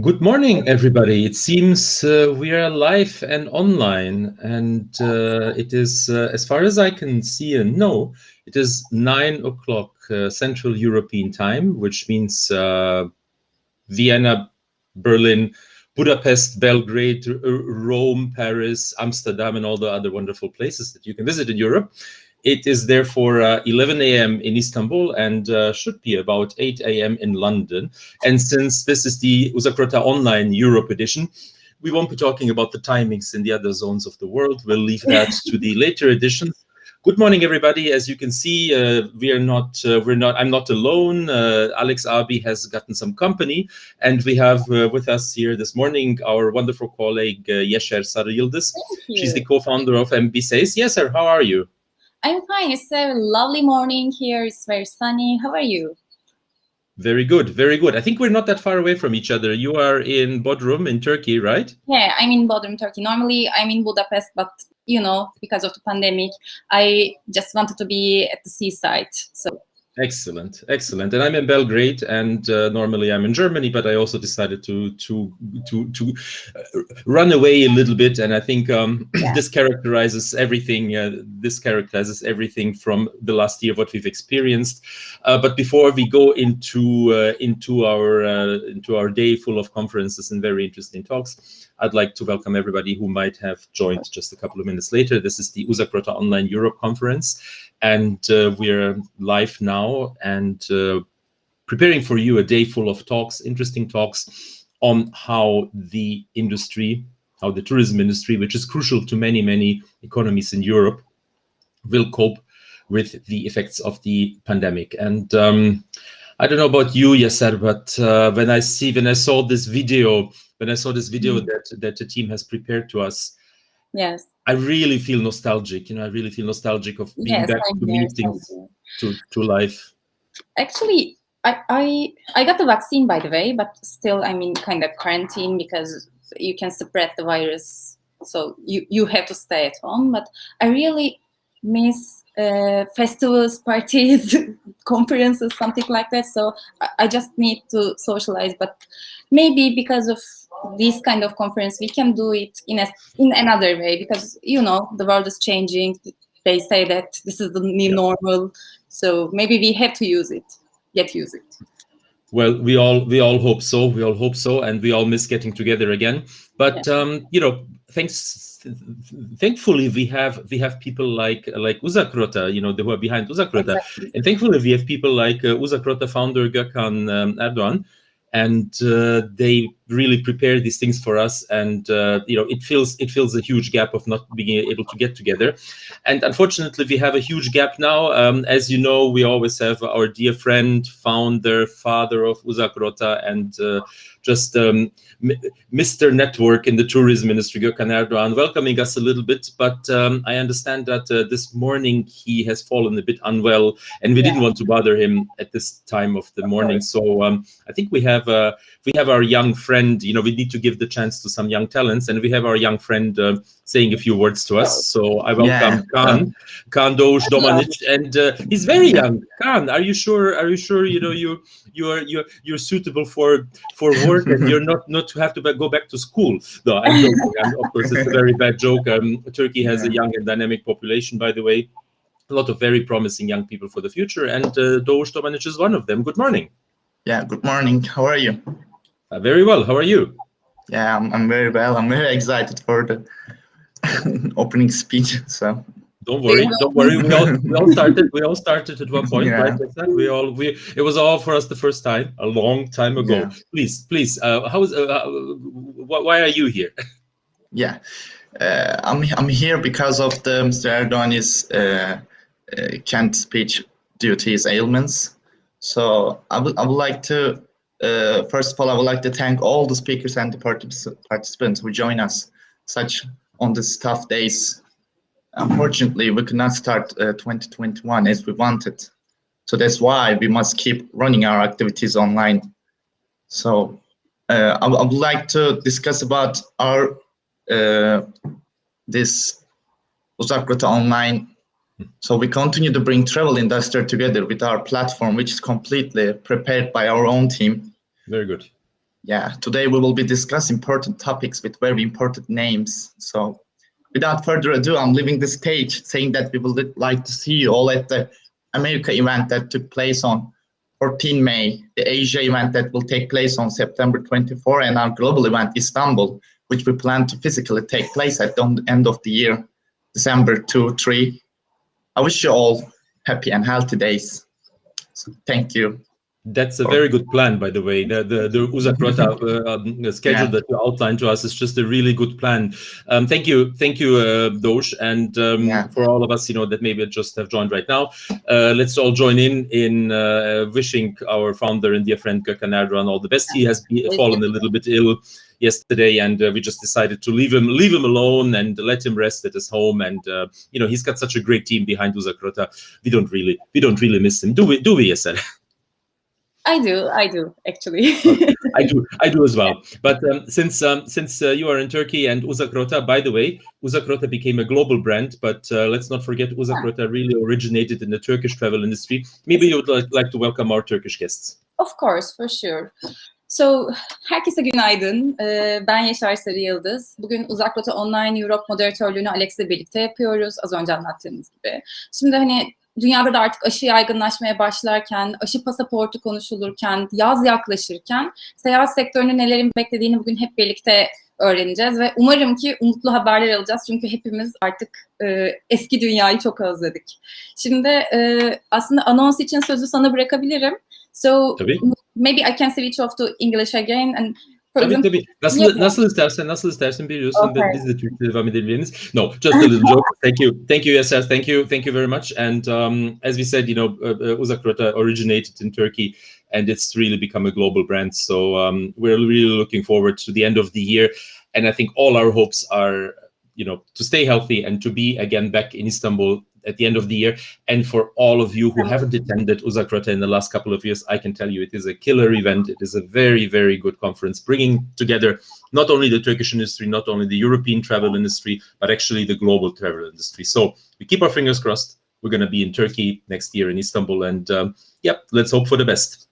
Good morning, everybody. It seems we are live and online, and it is, as far as I can see and know, it is 9 o'clock Central European time, which means Vienna, Berlin, Budapest, Belgrade, Rome, Paris, Amsterdam, and all the other wonderful places that you can visit in Europe. It is therefore 11 a.m. in Istanbul and should be about 8 a.m. in London. And since this is the Uzakrota Online Europe edition, we won't be talking about the timings in the other zones of the world. We'll leave that to the later editions. Good morning, everybody. As you can see, I'm not alone. Alex Abi has gotten some company, and we have with us here this morning our wonderful colleague Yesher Sarıyıldız. She's the co-founder of MB Says. Yes, sir. How are you? I'm fine. It's a lovely morning here. It's very sunny. How are you? Very good, very good. I think we're not that far away from each other. You are in Bodrum in Turkey, right? Yeah, I'm in Bodrum, Turkey. Normally, I'm in Budapest, but because of the pandemic, I just wanted to be at the seaside. So. Excellent, excellent. And I'm in Belgrade, and normally I'm in Germany, but I also decided to run away a little bit. And I think this characterizes everything. This characterizes everything from the last year what we've experienced. But before we go into our day full of conferences and very interesting talks, I'd like to welcome everybody who might have joined just a couple of minutes later. This is the Uzakrota Online Europe Conference. And we're live now and preparing for you a day full of talks, interesting talks on how the tourism industry, which is crucial to many, many economies in Europe, will cope with the effects of the pandemic. And I don't know about you, Yasser, but when I saw this video that the team has prepared to us, yes, I really feel nostalgic. I really feel nostalgic of being back to meetings, to life. Actually, I got the vaccine, by the way, but still I'm in kind of quarantine because you can spread the virus. So you have to stay at home. But I really miss festivals, parties, conferences, something like that. So I just need to socialize. But maybe because of this kind of conference, we can do it in another way because the world is changing. They say that this is the new normal, so maybe we have to use it. Well, we all hope so. We all hope so, and we all miss getting together again. But thankfully we have people like Uzakrota, who are behind Uzakrota, exactly. And thankfully we have people like Uzakrota founder Gökhan Erdoğan. And they really prepare these things for us, and it fills a huge gap of not being able to get together. And unfortunately, we have a huge gap now. As you know, we always have our dear friend, founder, father of Uzakrota, and just Mr. Network in the tourism industry, Gökhan Erdoğan, welcoming us a little bit. But I understand that this morning he has fallen a bit unwell, and we didn't want to bother him at this time of the morning. So I think we have our young friend. We need to give the chance to some young talents, and we have our young friend saying a few words to us. So I welcome Kaan Doğuş Domanic, and he's very young. Kaan, are you sure? You're suitable for work, and you're not to have to go back to school? No, I'm joking. Of course, it's a very bad joke. Turkey has a young and dynamic population, by the way. A lot of very promising young people for the future, and Doğuş Domanic is one of them. Good morning. Yeah, good morning. How are you? Very well. How are you? Yeah, I'm very well. I'm very excited for the opening speech. So don't worry. We all started at one point, right? It was all for us the first time, a long time ago. Yeah. Please. Why are you here? Yeah, I'm here because of Mr. Erdoğan's can't speech due to his ailments. So I would like to. First of all, I would like to thank all the speakers and the participants who join us on these tough days. Unfortunately, we could not start 2021 as we wanted. So that's why we must keep running our activities online. So I would like to discuss about our this Uzakrota Online. So we continue to bring travel industry together with our platform, which is completely prepared by our own team. Very good. Yeah, today we will be discussing important topics with very important names. So without further ado, I'm leaving the stage saying that we would like to see you all at the America event that took place on 14 May, the Asia event that will take place on September 24, and our global event, Istanbul, which we plan to physically take place at the end of the year, December 2, 3. I wish you all happy and healthy days. So thank you. That's a very good plan, by the way. The Uzakrota schedule that you outlined to us is just a really good plan. Thank you, Dosh, and for all of us, that maybe just have joined right now. Let's all join in wishing our founder and dear friend Gökhan Erdoğan all the best. He has fallen a little bit ill yesterday, and we just decided to leave him alone and let him rest at his home. And he's got such a great team behind Uzakrota. We don't really miss him, do we, Eser? I do actually. I do as well. But since you are in Turkey and Uzakrota, by the way, Uzakrota became a global brand. But let's not forget, Uzakrota really originated in the Turkish travel industry. Maybe you would like to welcome our Turkish guests. Of course, for sure. So, herkese günaydın. Ben Yaşar Sarı Yıldız. Bugün Uzakrota Online Europe moderatörlüğünü Alex'le birlikte yapıyoruz. Az önce anlattığımız gibi. Şimdi dünyada da artık aşı yaygınlaşmaya başlarken, aşı pasaportu konuşulurken, yaz yaklaşırken seyahat sektörünü nelerin beklediğini bugün hep birlikte öğreneceğiz ve umarım ki umutlu haberler alacağız. Çünkü hepimiz artık eski dünyayı çok özledik. Şimdi aslında anons için sözü sana bırakabilirim. So maybe I can switch off to English again and Tabii. Nasıl istersen biliyorsun. Okay. Biz de Türkçe devam edebiliriz. No, just a little joke. Thank you, Eser. Thank you very much. And as we said, Uzakrota originated in Turkey, and it's really become a global brand. So we're really looking forward to the end of the year. And I think all our hopes are, to stay healthy and to be again back in Istanbul at the end of the year. And for all of you who haven't attended Uzakrota in the last couple of years, I can tell you it is a killer event. It is a very, very good conference, bringing together not only the Turkish industry, not only the European travel industry, but actually the global travel industry. So we keep our fingers crossed. We're going to be in Turkey next year in Istanbul, and let's hope for the best.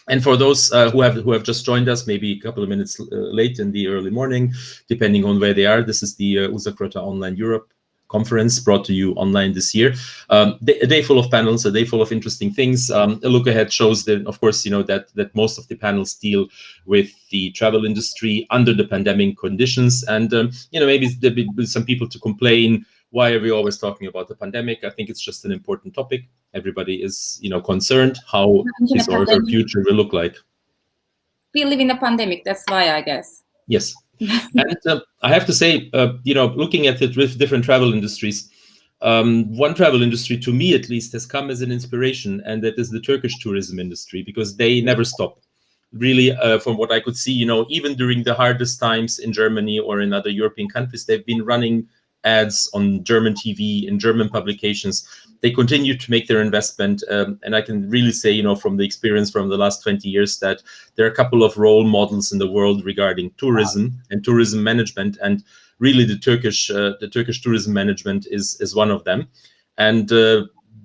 And for those who have just joined us, maybe a couple of minutes late in the early morning, depending on where they are, this is the Uzakrota Online Europe conference brought to you online this year. A day full of panels, a day full of interesting things. A look ahead shows that, of course, that most of the panels deal with the travel industry under the pandemic conditions. And, maybe there'll be some people to complain, why are we always talking about the pandemic? I think it's just an important topic. Everybody is, concerned how his or her future will look like. We live in a pandemic, that's why, I guess. Yes. And I have to say, looking at it with different travel industries, one travel industry, to me at least, has come as an inspiration, and that is the Turkish tourism industry, because they never stop. Really, from what I could see, even during the hardest times in Germany or in other European countries, they've been running ads on German TV, in German publications. They continue to make their investment. And I can really say, from the experience from the last 20 years, that there are a couple of role models in the world regarding tourism and tourism management. And really the Turkish tourism management is one of them. And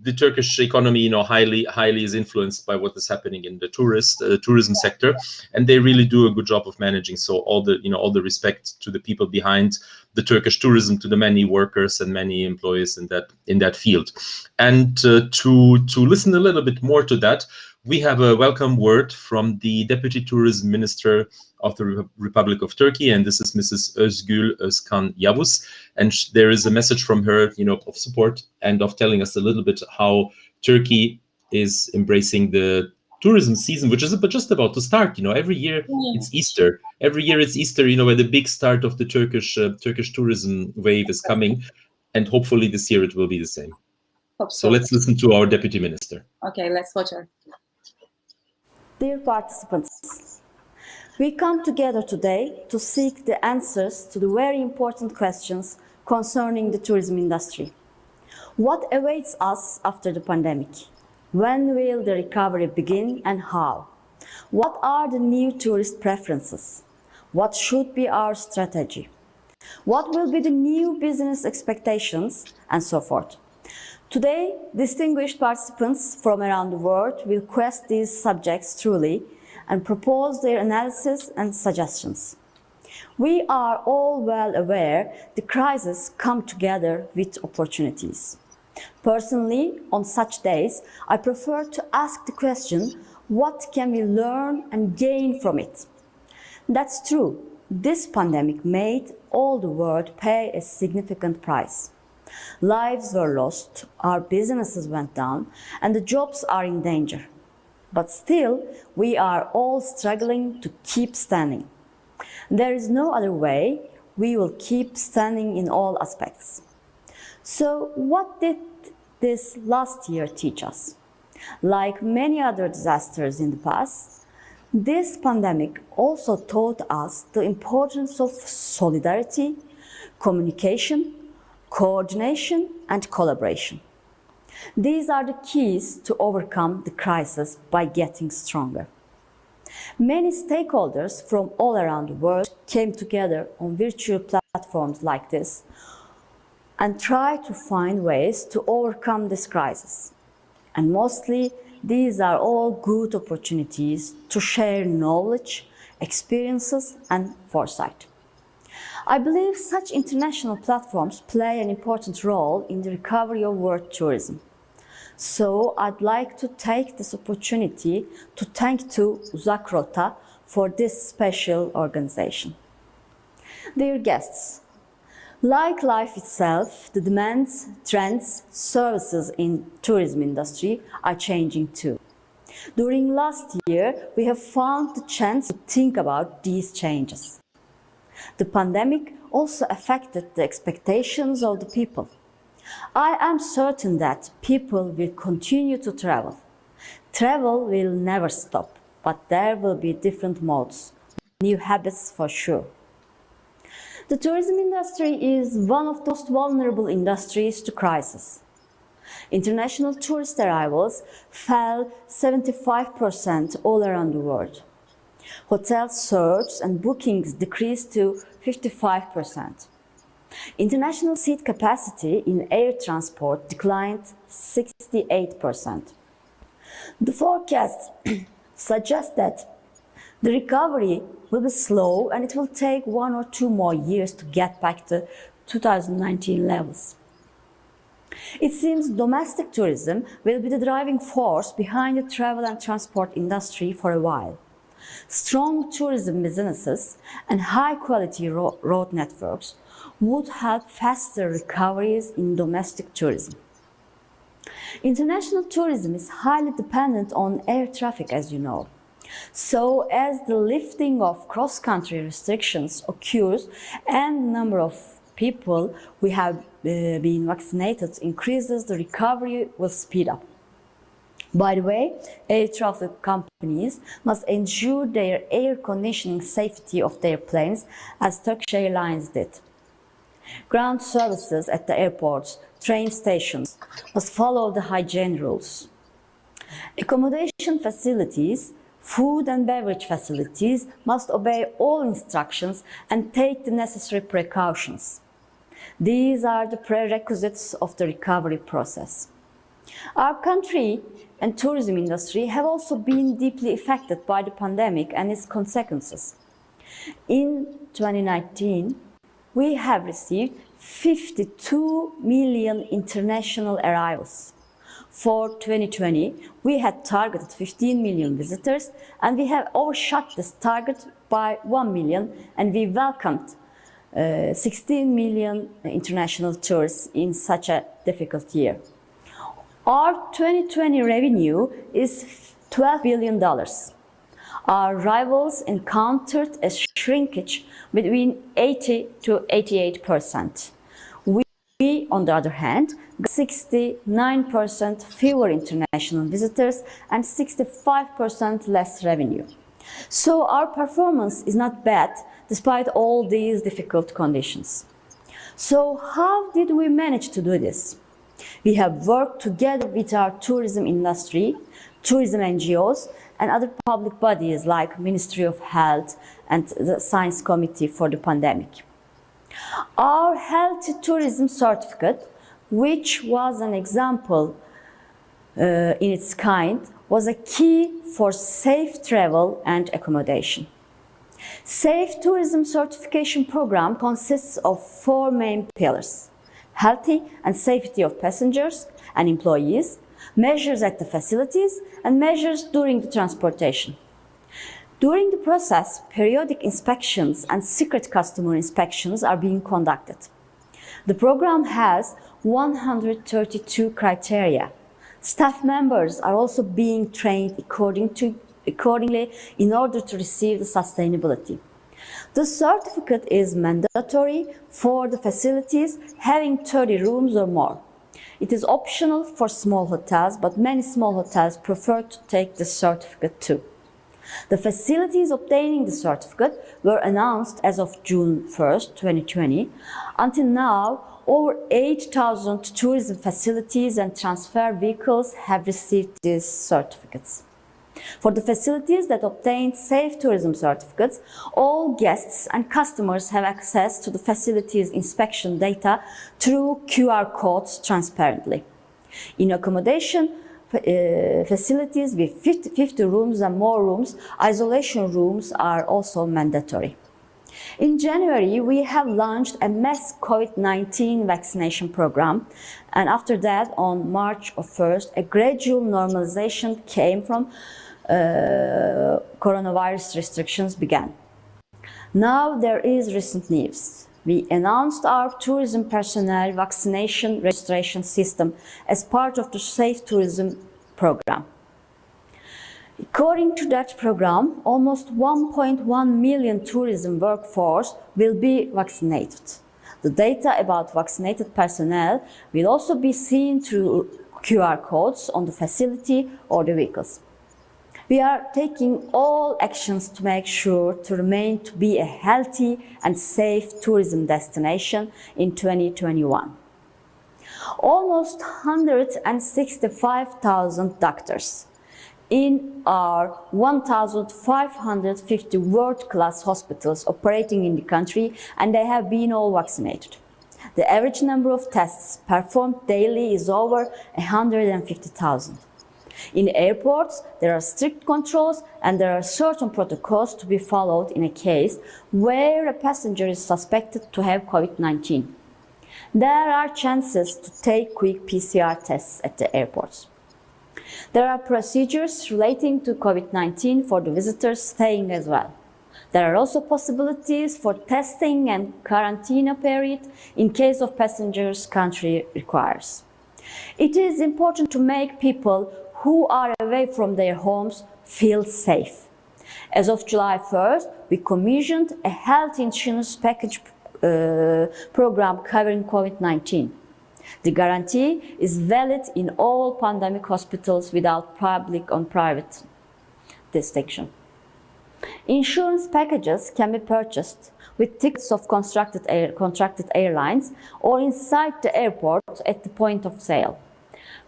the Turkish economy, highly is influenced by what is happening in the tourism sector, and they really do a good job of managing. So all the respect to the people behind the Turkish tourism, to the many workers and many employees in that field. And to listen a little bit more to that, we have a welcome word from the Deputy Tourism Minister of the Republic of Turkey, and this is Mrs. Özgül Özkan Yavuz. And there is a message from her, of support and of telling us a little bit how Turkey is embracing the tourism season, which is just about to start. Every year it's Easter. Every year it's Easter, where the big start of the Turkish tourism wave is coming, and hopefully this year it will be the same. Hope so let's listen to our Deputy Minister. Okay, let's watch her. Dear participants, we come together today to seek the answers to the very important questions concerning the tourism industry. What awaits us after the pandemic? When will the recovery begin and how? What are the new tourist preferences? What should be our strategy? What will be the new business expectations, and so forth? Today, distinguished participants from around the world will quest these subjects truly and propose their analysis and suggestions. We are all well aware the crises come together with opportunities. Personally, on such days, I prefer to ask the question, what can we learn and gain from it? That's true. This pandemic made all the world pay a significant price. Lives were lost, our businesses went down, and the jobs are in danger. But still, we are all struggling to keep standing. There is no other way. We will keep standing in all aspects. So what did this last year teach us? Like many other disasters in the past, this pandemic also taught us the importance of solidarity, communication, coordination, and collaboration. These are the keys to overcome the crisis by getting stronger. Many stakeholders from all around the world came together on virtual platforms like this and tried to find ways to overcome this crisis. And mostly, these are all good opportunities to share knowledge, experiences, and foresight. I believe such international platforms play an important role in the recovery of world tourism. So I'd like to take this opportunity to thank Uzakrota for this special organization. Dear guests, like life itself, the demands, trends, services in tourism industry are changing too. During last year, we have found the chance to think about these changes. The pandemic also affected the expectations of the people. I am certain that people will continue to travel. Travel will never stop, but there will be different modes, new habits for sure. The tourism industry is one of the most vulnerable industries to crisis. International tourist arrivals fell 75% all around the world. Hotel surged and bookings decreased to 55%. International seat capacity in air transport declined 68%. The forecasts suggest that the recovery will be slow and it will take 1 or 2 more years to get back to 2019 levels. It seems domestic tourism will be the driving force behind the travel and transport industry for a while. Strong tourism businesses and high-quality road networks would help faster recoveries in domestic tourism. International tourism is highly dependent on air traffic, as you know. So, as the lifting of cross-country restrictions occurs and the number of people who have been vaccinated increases, the recovery will speed up. By the way, air traffic companies must ensure their air conditioning safety of their planes, as Turkish Airlines did. Ground services at the airports, train stations must follow the hygiene rules. Accommodation facilities, food and beverage facilities must obey all instructions and take the necessary precautions. These are the prerequisites of the recovery process. Our country and tourism industry have also been deeply affected by the pandemic and its consequences. In 2019, we have received 52 million international arrivals. For 2020, we had targeted 15 million visitors and we have overshot this target by 1 million and we welcomed 16 million international tourists in such a difficult year. Our 2020 revenue is $12 billion. Our rivals encountered a shrinkage between 80 to 88%. We, on the other hand, got 69% fewer international visitors and 65% less revenue. So our performance is not bad despite all these difficult conditions. So how did we manage to do this? We have worked together with our tourism industry, tourism NGOs, and other public bodies like Ministry of Health and the Science Committee for the Pandemic. Our Healthy Tourism Certificate, which was an example in its kind, was a key for safe travel and accommodation. Safe Tourism Certification Program consists of 4 main pillars: healthy and safety of passengers and employees, measures at the facilities, and measures during the transportation. During the process, periodic inspections and secret customer inspections are being conducted. The program has 132 criteria. Staff members are also being trained accordingly in order to receive the sustainability. The certificate is mandatory for the facilities having 30 rooms or more. It is optional for small hotels, but many small hotels prefer to take the certificate too. The facilities obtaining the certificate were announced as of June 1st, 2020. Until now, over 8,000 tourism facilities and transfer vehicles have received these certificates. For the facilities that obtained safe tourism certificates, all guests and customers have access to the facilities inspection data through QR codes transparently. In accommodation facilities with 50 rooms and more rooms, isolation rooms are also mandatory. In January, we have launched a mass COVID-19 vaccination program, and after that, on March 1st, a gradual normalization came from coronavirus restrictions began. Now there is recent news. We announced our tourism personnel vaccination registration system as part of the Safe Tourism program. According to that program, almost 1.1 million tourism workforce will be vaccinated. The data about vaccinated personnel will also be seen through QR codes on the facility or the vehicles. We are taking all actions to make sure to remain to be a healthy and safe tourism destination in 2021. Almost 165,000 doctors in our 1,550 world-class hospitals operating in the country, and they have been all vaccinated. The average number of tests performed daily is over 150,000. In airports, there are strict controls and there are certain protocols to be followed in a case where a passenger is suspected to have COVID-19. There are chances to take quick PCR tests at the airports. There are procedures relating to COVID-19 for the visitors staying as well. There are also possibilities for testing and quarantine period in case of passengers' country requires. It is important to make people who are away from their homes feel safe. As of July 1st, we commissioned a health insurance package program covering COVID-19. The guarantee is valid in all pandemic hospitals without public or private distinction. Insurance packages can be purchased with tickets of contracted airlines or inside the airport at the point of sale.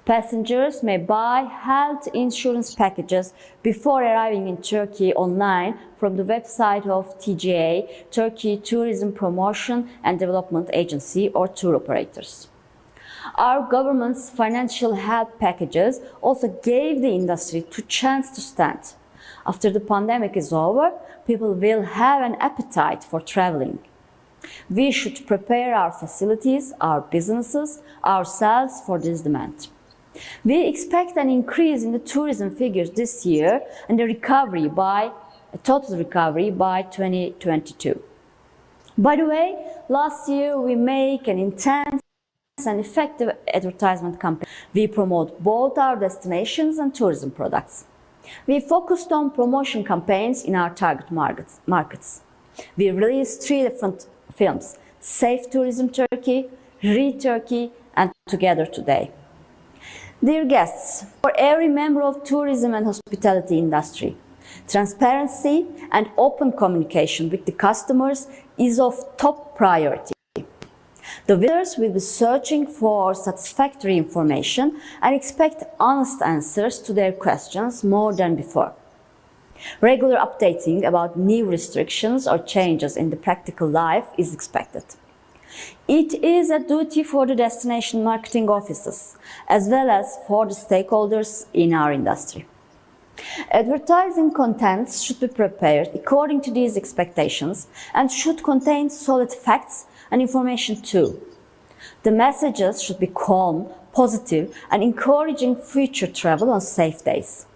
Passengers may buy health insurance packages before arriving in Turkey online from the website of TGA, Turkey Tourism Promotion and Development Agency, or tour operators. Our government's financial help packages also gave the industry a chance to stand. After the pandemic is over, people will have an appetite for traveling. We should prepare our facilities, our businesses, ourselves for this demand. We expect an increase in the tourism figures this year and a total recovery by 2022. By the way, last year we made an intense and effective advertisement campaign. We promote both our destinations and tourism products. We focused on promotion campaigns in our target markets. We released 3 different films: Safe Tourism Turkey, Read Turkey, and Together Today. Dear guests, for every member of tourism and hospitality industry, transparency and open communication with the customers is of top priority. The visitors will be searching for satisfactory information and expect honest answers to their questions more than before. Regular updating about new restrictions or changes in the practical life is expected. It is a duty for the destination marketing offices, as well as for the stakeholders in our industry. Advertising contents should be prepared according to these expectations and should contain solid facts and information too. The messages should be calm, positive, and encouraging future travel on safe days.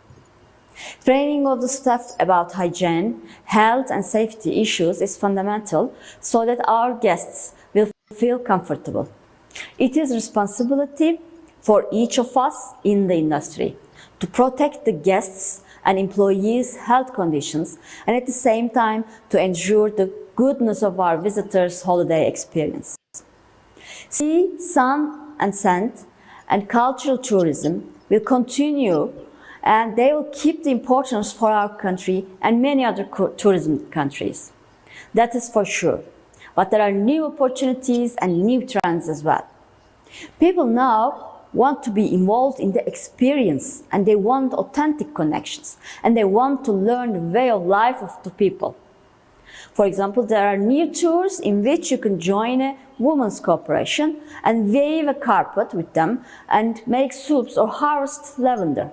Training of the staff about hygiene, health, and safety issues is fundamental so that our guests will feel comfortable. It is responsibility for each of us in the industry to protect the guests' and employees' health conditions and at the same time to ensure the goodness of our visitors' holiday experience. Sea, sun and sand and cultural tourism will continue and they will keep the importance for our country and many other tourism countries. That is for sure. But there are new opportunities and new trends as well. People now want to be involved in the experience and they want authentic connections and they want to learn the way of life of the people. For example, there are new tours in which you can join a women's corporation and wave a carpet with them and make soups or harvest lavender.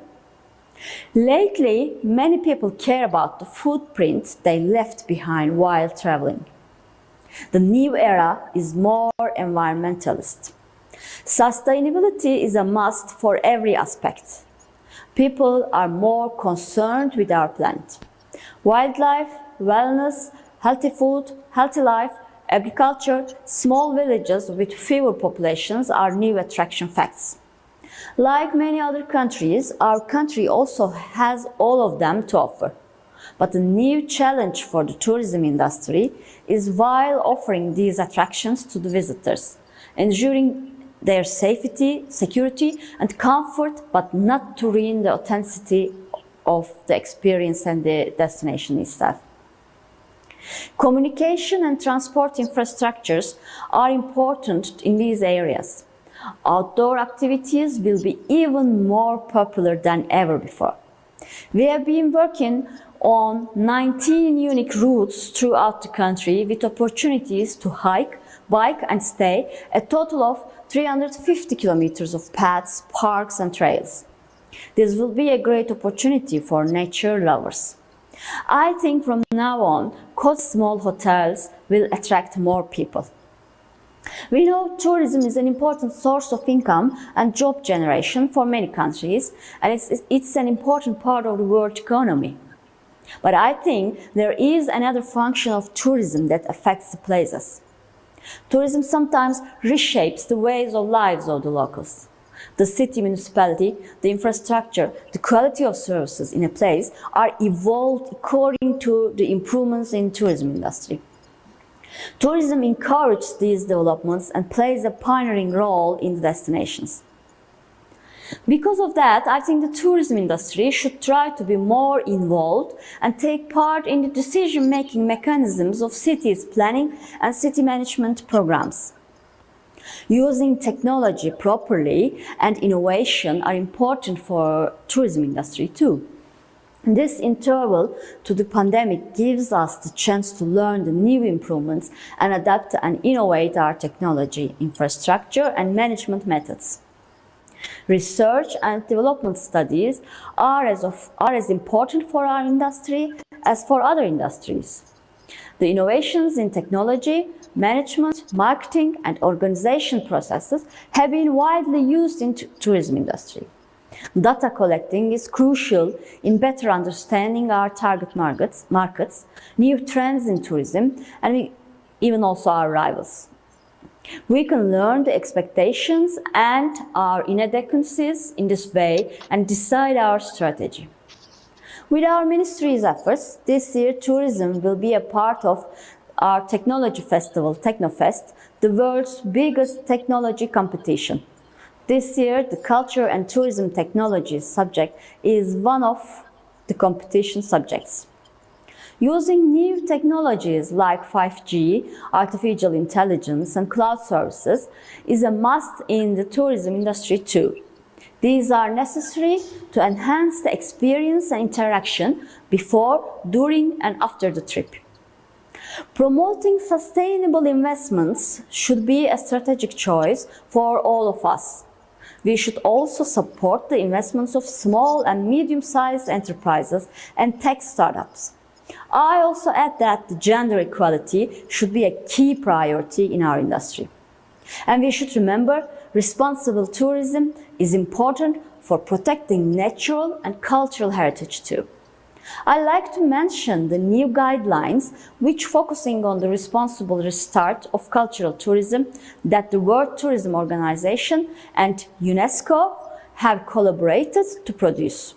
Lately, many people care about the footprint they left behind while traveling. The new era is more environmentalist. Sustainability is a must for every aspect. People are more concerned with our planet. Wildlife, wellness, healthy food, healthy life, agriculture, small villages with fewer populations are new attraction facts. Like many other countries, our country also has all of them to offer. But the new challenge for the tourism industry is while offering these attractions to the visitors, ensuring their safety, security and comfort, but not to ruin the authenticity of the experience and the destination itself. Communication and transport infrastructures are important in these areas. Outdoor activities will be even more popular than ever before. We have been working on 19 unique routes throughout the country with opportunities to hike, bike and stay a total of 350 kilometers of paths, parks and trails. This will be a great opportunity for nature lovers. I think from now on, small hotels will attract more people. We know tourism is an important source of income and job generation for many countries, and it's an important part of the world economy. But I think there is another function of tourism that affects the places. Tourism sometimes reshapes the ways of lives of the locals. The city, municipality, the infrastructure, the quality of services in a place are evolved according to the improvements in tourism industry. Tourism encourages these developments and plays a pioneering role in the destinations. Because of that, I think the tourism industry should try to be more involved and take part in the decision-making mechanisms of cities planning and city management programs. Using technology properly and innovation are important for tourism industry too. This interval to the pandemic gives us the chance to learn the new improvements and adapt and innovate our technology, infrastructure and management methods. Research and development studies are as important for our industry as for other industries. The innovations in technology, management, marketing and organization processes have been widely used in the tourism industry. Data collecting is crucial in better understanding our target markets, new trends in tourism, and even also our rivals. We can learn the expectations and our inadequacies in this way and decide our strategy. With our ministry's efforts, this year tourism will be a part of our technology festival, Technofest, the world's biggest technology competition. This year, the culture and tourism technology subject is one of the competition subjects. Using new technologies like 5G, artificial intelligence and cloud services is a must in the tourism industry too. These are necessary to enhance the experience and interaction before, during and after the trip. Promoting sustainable investments should be a strategic choice for all of us. We should also support the investments of small and medium-sized enterprises and tech startups. I also add that the gender equality should be a key priority in our industry. And we should remember, responsible tourism is important for protecting natural and cultural heritage too. I like to mention the new guidelines which focusing on the responsible restart of cultural tourism that the World Tourism Organization and UNESCO have collaborated to produce.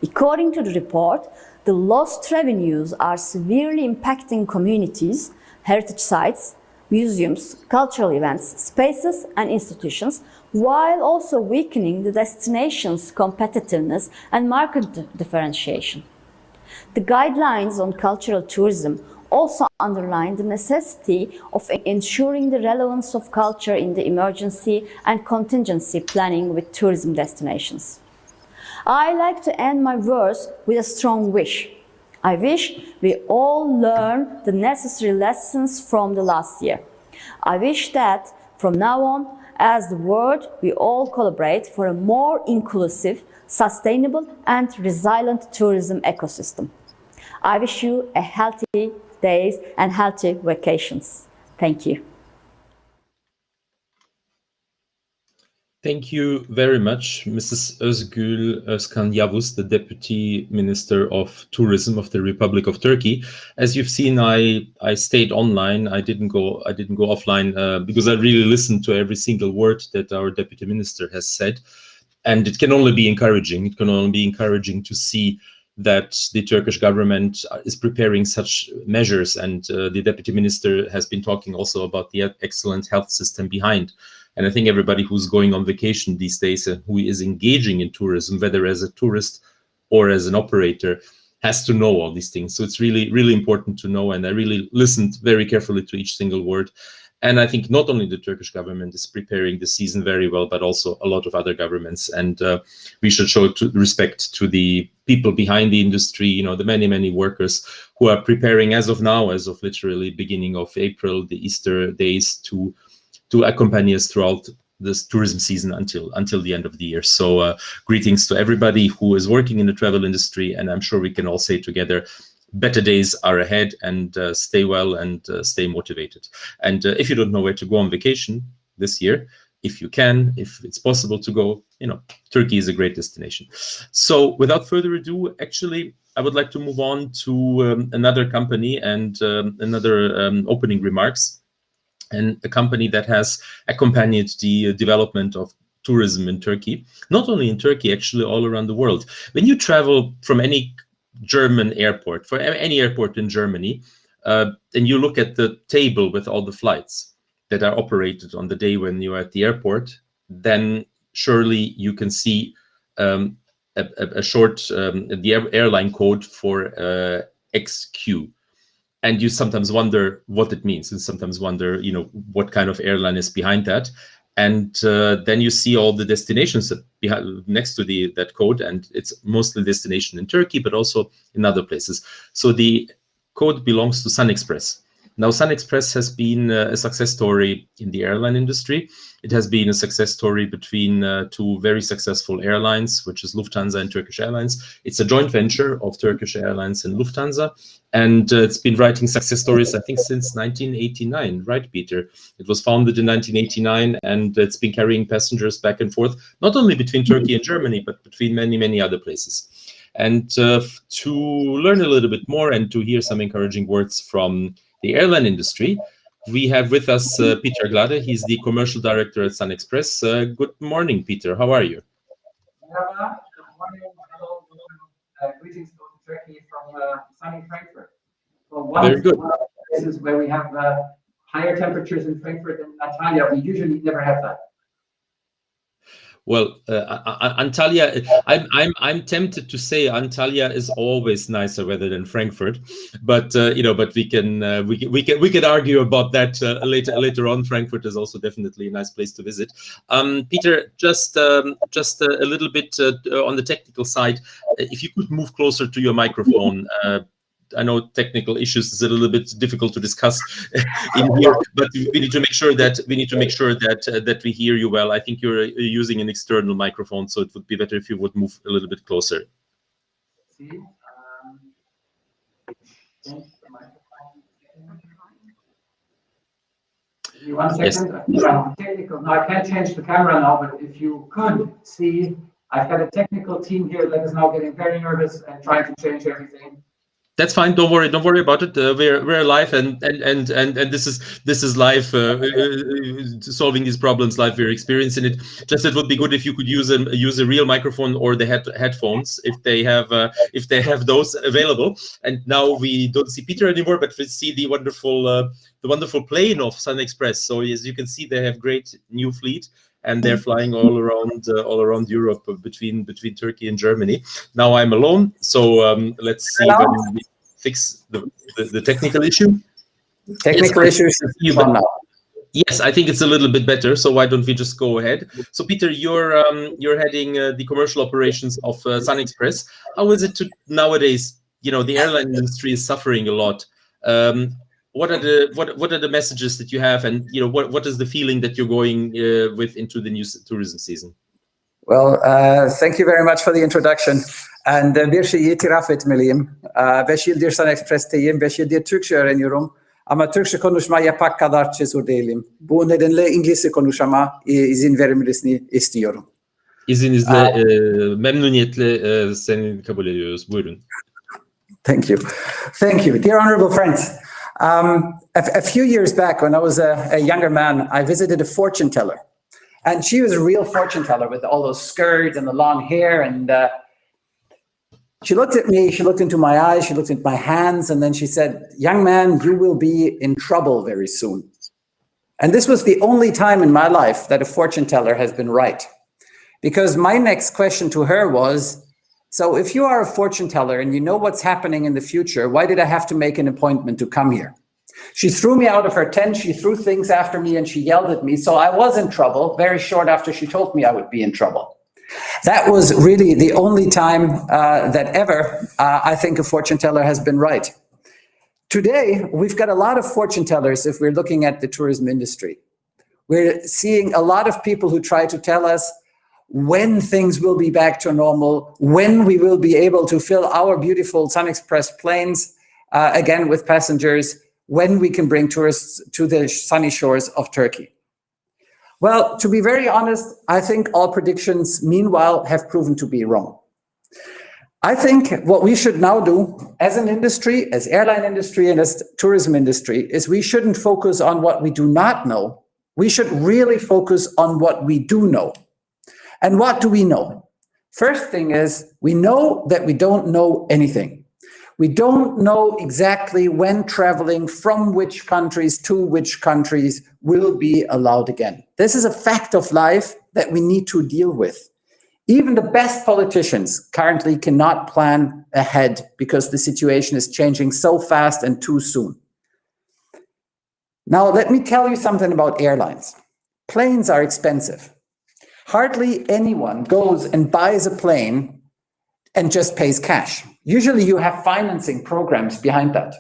According to the report, the lost revenues are severely impacting communities, heritage sites, museums, cultural events, spaces and institutions, while also weakening the destination's competitiveness and market differentiation. The guidelines on cultural tourism also underline the necessity of ensuring the relevance of culture in the emergency and contingency planning with tourism destinations. I like to end my words with a strong wish. I wish we all learn the necessary lessons from the last year. I wish that from now on, as the world, we all collaborate for a more inclusive, sustainable and resilient tourism ecosystem. I wish you a healthy days and healthy vacations. Thank you. Thank you very much, Mrs. Özgül Özkan Yavuz, the Deputy Minister of Tourism of the Republic of Turkey. As you've seen, I stayed online. I didn't go offline because I really listened to every single word that our Deputy Minister has said, and it can only be encouraging. It can only be encouraging to see that the Turkish government is preparing such measures, and the Deputy Minister has been talking also about the excellent health system behind. And I think everybody who's going on vacation these days and who is engaging in tourism, whether as a tourist or as an operator, has to know all these things. So it's really, really important to know. And I really listened very carefully to each single word. And I think not only the Turkish government is preparing the season very well, but also a lot of other governments. And we should show respect to the people behind the industry, you know, the many, many workers who are preparing as of now, as of literally beginning of April, the Easter days to accompany us throughout this tourism season until the end of the year. So greetings to everybody who is working in the travel industry. And I'm sure we can all say together, better days are ahead, and stay well and stay motivated. And if you don't know where to go on vacation this year, if you can, if it's possible to go, you know, Turkey is a great destination. So without further ado, actually, I would like to move on to another company and another opening remarks, and a company that has accompanied the development of tourism in Turkey, not only in Turkey, actually all around the world. When you travel from any German airport, for any airport in Germany, and you look at the table with all the flights that are operated on the day when you're at the airport, then surely you can see a short, the airline code for XQ. And you sometimes wonder what it means, and sometimes wonder, you know, what kind of airline is behind that. And then you see all the destinations that next to that code, and it's mostly destination in Turkey, but also in other places. So the code belongs to SunExpress. Now, SunExpress has been a success story in the airline industry. It has been a success story between two very successful airlines, which is Lufthansa and Turkish Airlines. It's a joint venture of Turkish Airlines and Lufthansa. And it's been writing success stories, I think, since 1989, right, Peter? It was founded in 1989, and it's been carrying passengers back and forth, not only between Turkey and Germany, but between many, many other places. And to learn a little bit more and to hear some encouraging words from the airline industry, we have with us Peter Glade. He's the commercial director at SunExpress. Good morning, Peter. How are you? Good morning. Hello. Greetings to Turkey from sunny Frankfurt. Well, one of the places where we have higher temperatures in Frankfurt than Natalia. We usually never have that. Well, Antalya, I'm tempted to say Antalya is always nicer weather than Frankfurt, but you know, but we can argue about that later on. Frankfurt is also definitely a nice place to visit. Peter, just a little bit on the technical side, if you could move closer to your microphone, I know technical issues is a little bit difficult to discuss in here, but we need to make sure that that we hear you well. I think you're using an external microphone, so it would be better if you would move a little bit closer. See, change the microphone. Give me 1 second. Yes. Technical. Now I can't change the camera now, but if you could see, I've got a technical team here that is now getting very nervous and trying to change everything. That's fine. Don't worry about it. We're live, and this is live. Solving these problems live. We're experiencing it. Just it would be good if you could use a real microphone or the headphones if they have those available. And now we don't see Peter anymore, but we see the wonderful plane of SunExpress. So as you can see, they have great new fleet, and they're flying all around Europe between Turkey and Germany. Now I'm alone, so let's see when we fix the technical issue. Technical issues. Yes, I think it's a little bit better. So why don't we just go ahead? So Peter, you're heading the commercial operations of SunExpress. How is it nowadays? You know, the airline industry is suffering a lot. What are the messages that you have, and you know what is the feeling that you're going with into the new tourism season? Well, thank you very much for the introduction. And bir şey itiraf etmeliyim. 5 yıldır SunExpress'teyim, 5 yıldır Türkçe öğreniyorum. Ama Türkçe konuşma yapmak kadar cesur değilim. Bu nedenle İngilizce konuşmama izin verilmesini istiyorum. İzninizle memnuniyetle seni kabul ediyoruz. Buyurun. Thank you. Thank you. Dear honorable friends, a few years back when I was a younger man, I visited a fortune teller. And she was a real fortune teller with all those skirts and the long hair. And she looked at me, she looked into my eyes, she looked at my hands, and then she said, "Young man, you will be in trouble very soon." And this was the only time in my life that a fortune teller has been right. Because my next question to her was, so if you are a fortune teller and you know what's happening in the future, why did I have to make an appointment to come here? She threw me out of her tent, she threw things after me, and she yelled at me. So I was in trouble very short after she told me I would be in trouble. That was really the only time that ever I think a fortune teller has been right. Today, we've got a lot of fortune tellers if we're looking at the tourism industry. We're seeing a lot of people who try to tell us when things will be back to normal, when we will be able to fill our beautiful SunExpress planes again with passengers, when we can bring tourists to the sunny shores of Turkey. Well, to be very honest, I think all predictions, meanwhile, have proven to be wrong. I think what we should now do as an industry, as airline industry and as tourism industry, is we shouldn't focus on what we do not know. We should really focus on what we do know. And what do we know? First thing is, we know that we don't know anything. We don't know exactly when traveling from which countries to which countries will be allowed again. This is a fact of life that we need to deal with. Even the best politicians currently cannot plan ahead because the situation is changing so fast and too soon. Now, let me tell you something about airlines. Planes are expensive. Hardly anyone goes and buys a plane and just pays cash. Usually you have financing programs behind that.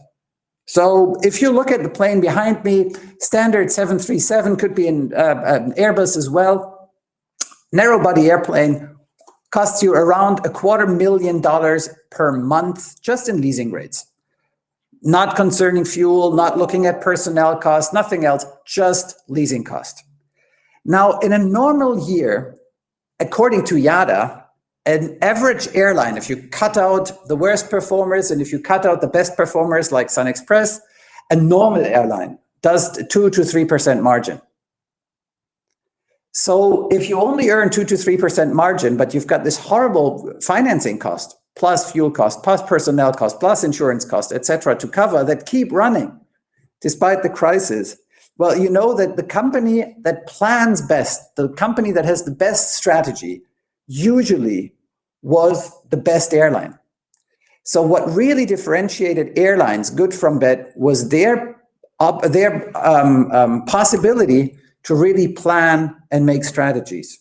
So if you look at the plane behind me, standard 737, could be an Airbus as well. Narrow body airplane costs you around $250,000 per month just in leasing rates. Not concerning fuel, not looking at personnel costs, nothing else, just leasing cost. Now, in a normal year, according to IATA, an average airline, if you cut out the worst performers and if you cut out the best performers like SunExpress, a normal airline does 2 to 3% margin. So if you only earn 2 to 3% margin, but you've got this horrible financing cost, plus fuel cost, plus personnel cost, plus insurance cost, etc., to cover that keep running despite the crisis, well, you know that the company that plans best, the company that has the best strategy, usually was the best airline. So what really differentiated airlines, good from bad, was their possibility to really plan and make strategies.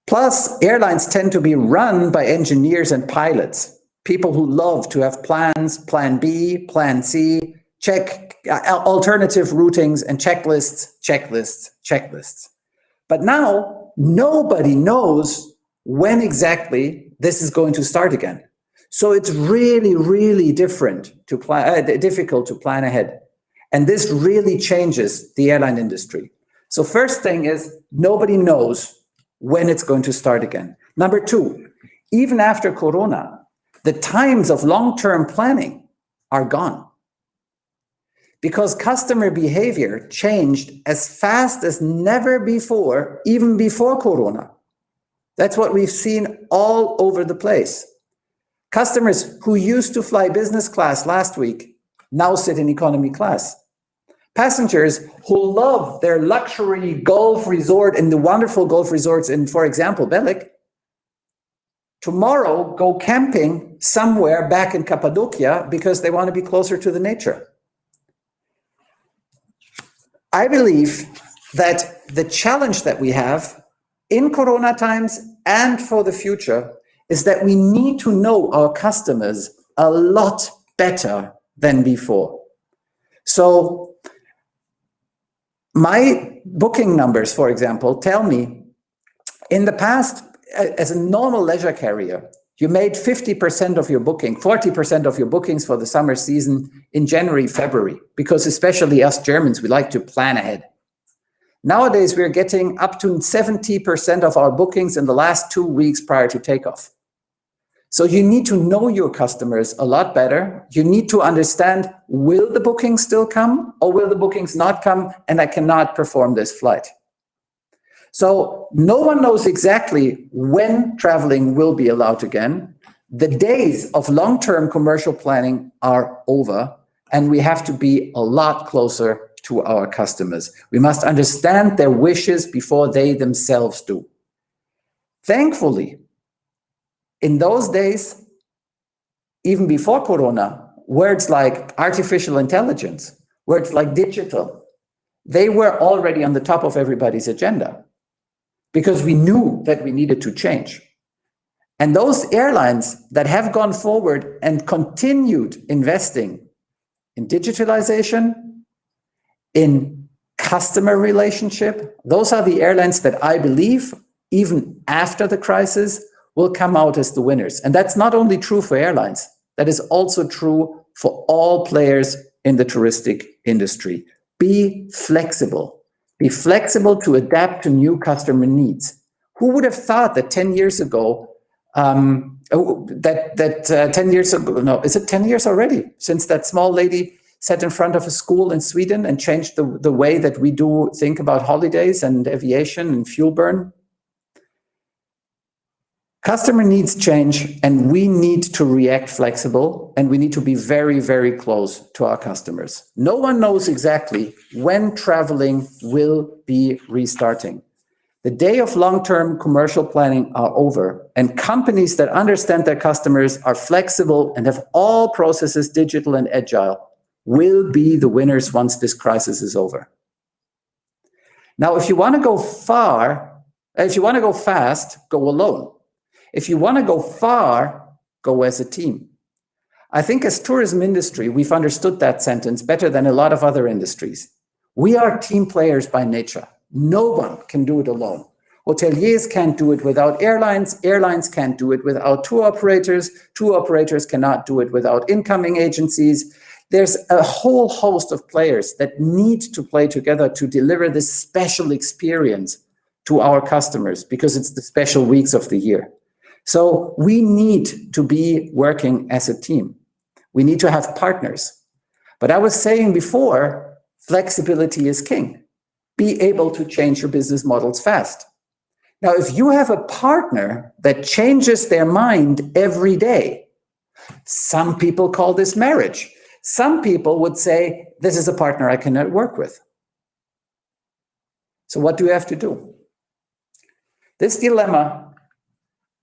Plus, airlines tend to be run by engineers and pilots, people who love to have plans, plan B, plan C, check alternative routings and checklists, checklists, checklists. But now nobody knows when exactly this is going to start again. So it's really, really difficult to plan ahead. And this really changes the airline industry. So first thing is, nobody knows when it's going to start again. Number two, even after Corona, the times of long-term planning are gone. Because customer behavior changed as fast as never before, even before Corona. That's what we've seen all over the place. Customers who used to fly business class last week now sit in economy class. Passengers who love their luxury golf resort and the wonderful golf resorts in, for example, Belek, tomorrow go camping somewhere back in Cappadocia because they want to be closer to the nature. I believe that the challenge that we have in Corona times and for the future is that we need to know our customers a lot better than before. So my booking numbers, for example, tell me in the past, as a normal leisure carrier, you made 50% of your booking, 40% of your bookings for the summer season in January, February, because especially us Germans, we like to plan ahead. Nowadays, we're getting up to 70% of our bookings in the last 2 weeks prior to takeoff. So you need to know your customers a lot better. You need to understand, will the bookings still come or will the bookings not come and I cannot perform this flight? So no one knows exactly when traveling will be allowed again. The days of long-term commercial planning are over, and we have to be a lot closer to our customers. We must understand their wishes before they themselves do. Thankfully, in those days, even before Corona, words like artificial intelligence, words like digital, they were already on the top of everybody's agenda because we knew that we needed to change. And those airlines that have gone forward and continued investing in digitalization, in customer relationship, those are the airlines that I believe, even after the crisis, will come out as the winners. And that's not only true for airlines, that is also true for all players in the touristic industry. Be flexible. Be flexible to adapt to new customer needs. Who would have thought that 10 years ago, 10 years ago, no, is it 10 years already, since that small lady sat in front of a school in Sweden and changed the way that we do think about holidays and aviation and fuel burn? Customer needs change, and we need to react flexible, and we need to be very, very close to our customers. No one knows exactly when traveling will be restarting. The day of long-term commercial planning are over, and companies that understand their customers, are flexible, and have all processes digital and agile will be the winners once this crisis is over. Now, if you want to go fast, go alone. If you want to go far, go as a team. I think as tourism industry, we've understood that sentence better than a lot of other industries. We are team players by nature. No one can do it alone. Hoteliers can't do it without airlines. Airlines can't do it without tour operators. Tour operators cannot do it without incoming agencies. There's a whole host of players that need to play together to deliver this special experience to our customers, because it's the special weeks of the year. So we need to be working as a team. We need to have partners. But I was saying before, flexibility is king. Be able to change your business models fast. Now, if you have a partner that changes their mind every day, some people call this marriage. Some people would say, this is a partner I cannot work with. So what do you have to do? This dilemma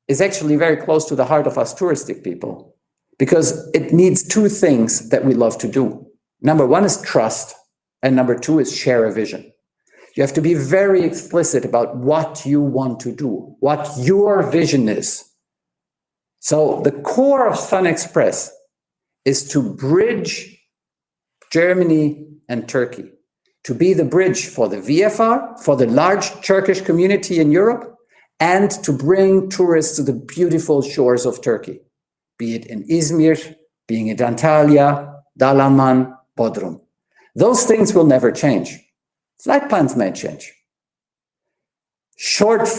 is actually very close to the heart of us touristic people, because it needs two things that we love to do. Number one is trust, and number two is share a vision. You have to be very explicit about what you want to do, what your vision is. So the core of SunExpress is to bridge Germany and Turkey, to be the bridge for the VFR, for the large Turkish community in Europe, and to bring tourists to the beautiful shores of Turkey, be it in Izmir, being in Antalya, Dalaman, Bodrum. Those things will never change. Flight plans may change. Short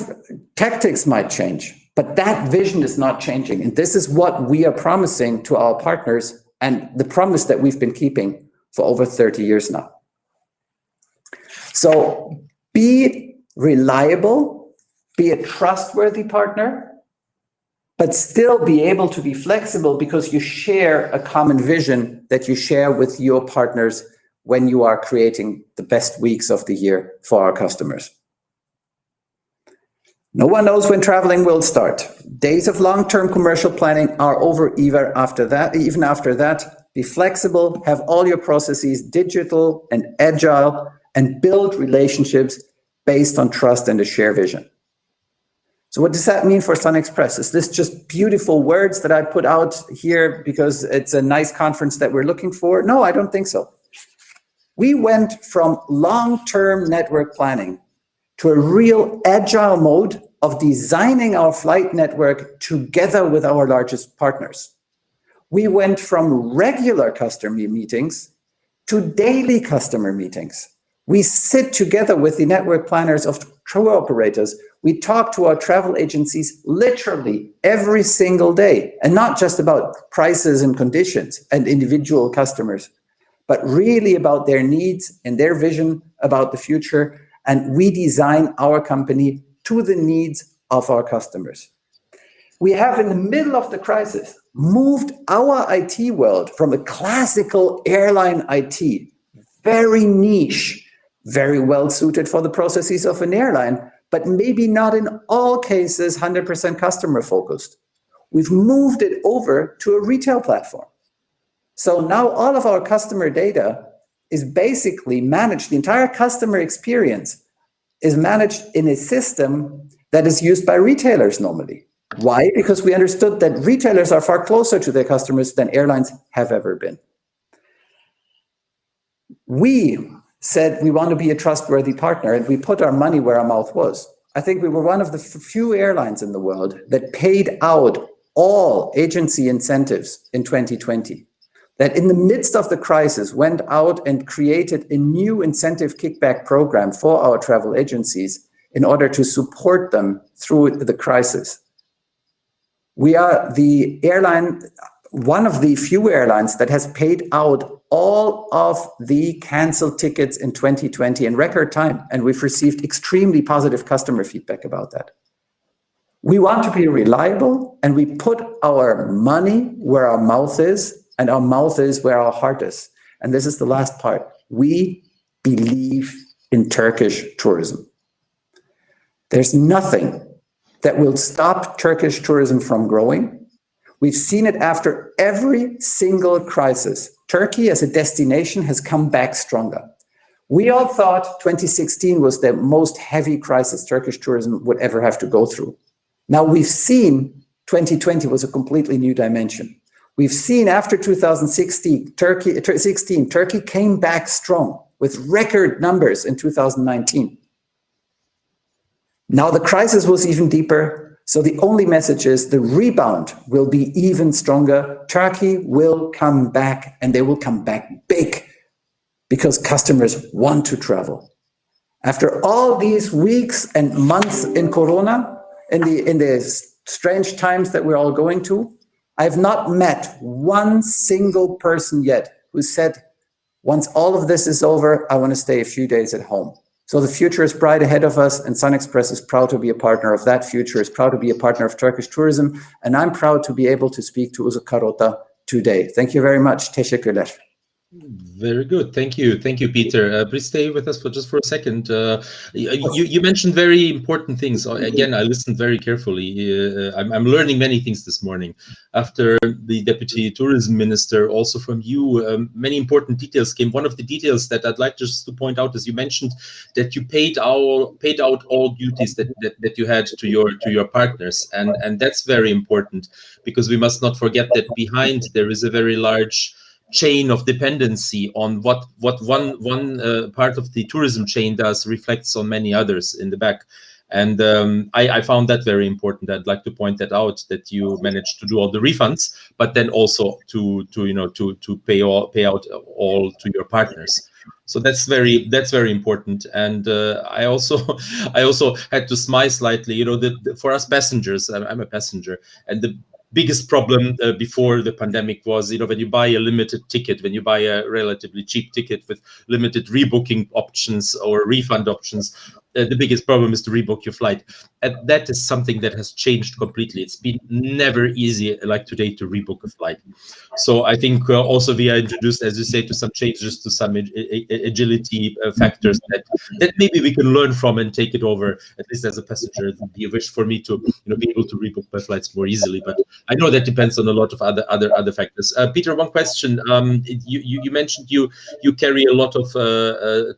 tactics might change, but that vision is not changing. And this is what we are promising to our partners, and the promise that we've been keeping for over 30 years now. So be reliable, be a trustworthy partner, but still be able to be flexible because you share a common vision that you share with your partners when you are creating the best weeks of the year for our customers. No one knows when traveling will start. Days of long-term commercial planning are over even after that. Be flexible, have all your processes digital and agile, and build relationships based on trust and a shared vision. So what does that mean for SunExpress? Is this just beautiful words that I put out here because it's a nice conference that we're looking for? No, I don't think so. We went from long-term network planning to a real agile mode of designing our flight network together with our largest partners. We went from regular customer meetings to daily customer meetings. We sit together with the network planners of tour operators. We talk to our travel agencies literally every single day, and not just about prices and conditions and individual customers, but really about their needs and their vision about the future. And we design our company to the needs of our customers. We have, in the middle of the crisis, moved our IT world from a classical airline IT, very niche, very well suited for the processes of an airline, but maybe not in all cases 100% customer focused. We've moved it over to a retail platform. So now all of our customer data is basically managed, the entire customer experience is managed in a system that is used by retailers normally. Why? Because we understood that retailers are far closer to their customers than airlines have ever been. We said we want to be a trustworthy partner, and we put our money where our mouth was. I think we were one of the few airlines in the world that paid out all agency incentives in 2020. That in the midst of the crisis went out and created a new incentive kickback program for our travel agencies in order to support them through the crisis. We are the airline, one of the few airlines that has paid out all of the canceled tickets in 2020 in record time, and we've received extremely positive customer feedback about that. We want to be reliable, and we put our money where our mouth is, and our mouth is where our heart is. And this is the last part. We believe in Turkish tourism. There's nothing that will stop Turkish tourism from growing. We've seen it after every single crisis. Turkey as a destination has come back stronger. We all thought 2016 was the most heavy crisis Turkish tourism would ever have to go through. Now we've seen 2020 was a completely new dimension. We've seen after 2016, Turkey came back strong with record numbers in 2019. Now the crisis was even deeper, so the only message is the rebound will be even stronger. Turkey will come back, and they will come back big because customers want to travel. After all these weeks and months in Corona, in the strange times that we're all going to, I've not met one single person yet who said, once all of this is over, I want to stay a few days at home. So the future is bright ahead of us, and SunExpress is proud to be a partner of that future, is proud to be a partner of Turkish tourism, and I'm proud to be able to speak to Uzakrota today. Thank you very much. Teşekkürler. Very good. Thank you, Peter. Please stay with us for just a second. You mentioned very important things. Again, I listened very carefully. I'm learning many things this morning. After the Deputy Tourism Minister, also from you, many important details came. One of the details that I'd like just to point out is you mentioned that you paid out all duties that you had to your partners, and that's very important, because we must not forget that behind there is a very large chain of dependency on what one part of the tourism chain does reflects on many others in the back. And I found that very important. I'd like to point that out, that you managed to do all the refunds, but then also to pay out all to your partners. So that's very important. And I also had to smile slightly. For us passengers, I'm a passenger, and the biggest problem before the pandemic was, when you buy a limited ticket, when you buy a relatively cheap ticket with limited rebooking options or refund options, the biggest problem is to rebook your flight. And that is something that has changed completely. It's been never easy like today to rebook a flight. So I think also we are introduced, as you say, to some changes, to some agility factors that maybe we can learn from and take it over. At least as a passenger, it would be a wish for me to be able to rebook my flights more easily. But I know that depends on a lot of other factors. Peter, one question. You mentioned you carry a lot of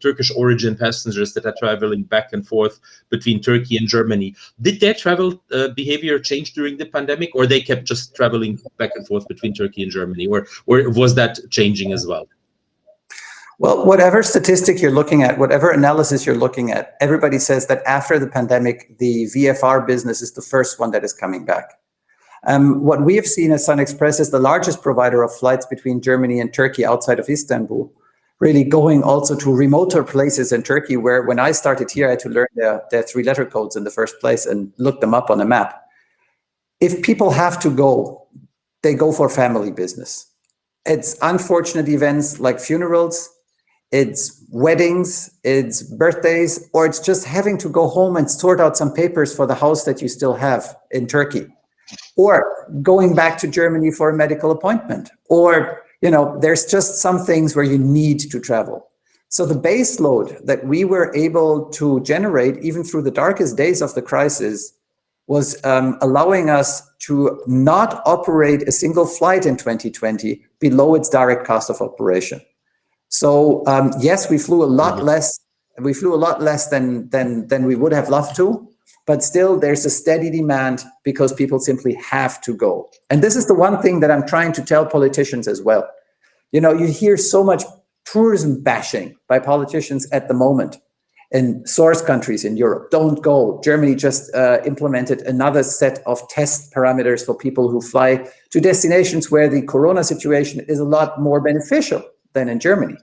Turkish origin passengers that are traveling back and forth between Turkey and Germany. Did their travel behavior change during the pandemic, or they kept just traveling back and forth between Turkey and Germany, or was that changing as well? Well, whatever statistic you're looking at, whatever analysis you're looking at, everybody says that after the pandemic, the VFR business is the first one that is coming back. What we have seen as SunExpress is the largest provider of flights between Germany and Turkey outside of Istanbul, really going also to remoter places in Turkey, where when I started here, I had to learn their three-letter codes in the first place and look them up on a map. If people have to go, they go for family business. It's unfortunate events like funerals, it's weddings, it's birthdays, or it's just having to go home and sort out some papers for the house that you still have in Turkey, or going back to Germany for a medical appointment, or there's just some things where you need to travel. So the base load that we were able to generate, even through the darkest days of the crisis, was allowing us to not operate a single flight in 2020 below its direct cost of operation. So yes, we flew a lot less. We flew a lot less than we would have loved to, but still there's a steady demand because people simply have to go. And this is the one thing that I'm trying to tell politicians as well. You hear so much tourism bashing by politicians at the moment in source countries in Europe. Don't go. Germany just implemented another set of test parameters for people who fly to destinations where the corona situation is a lot more beneficial than in Germany.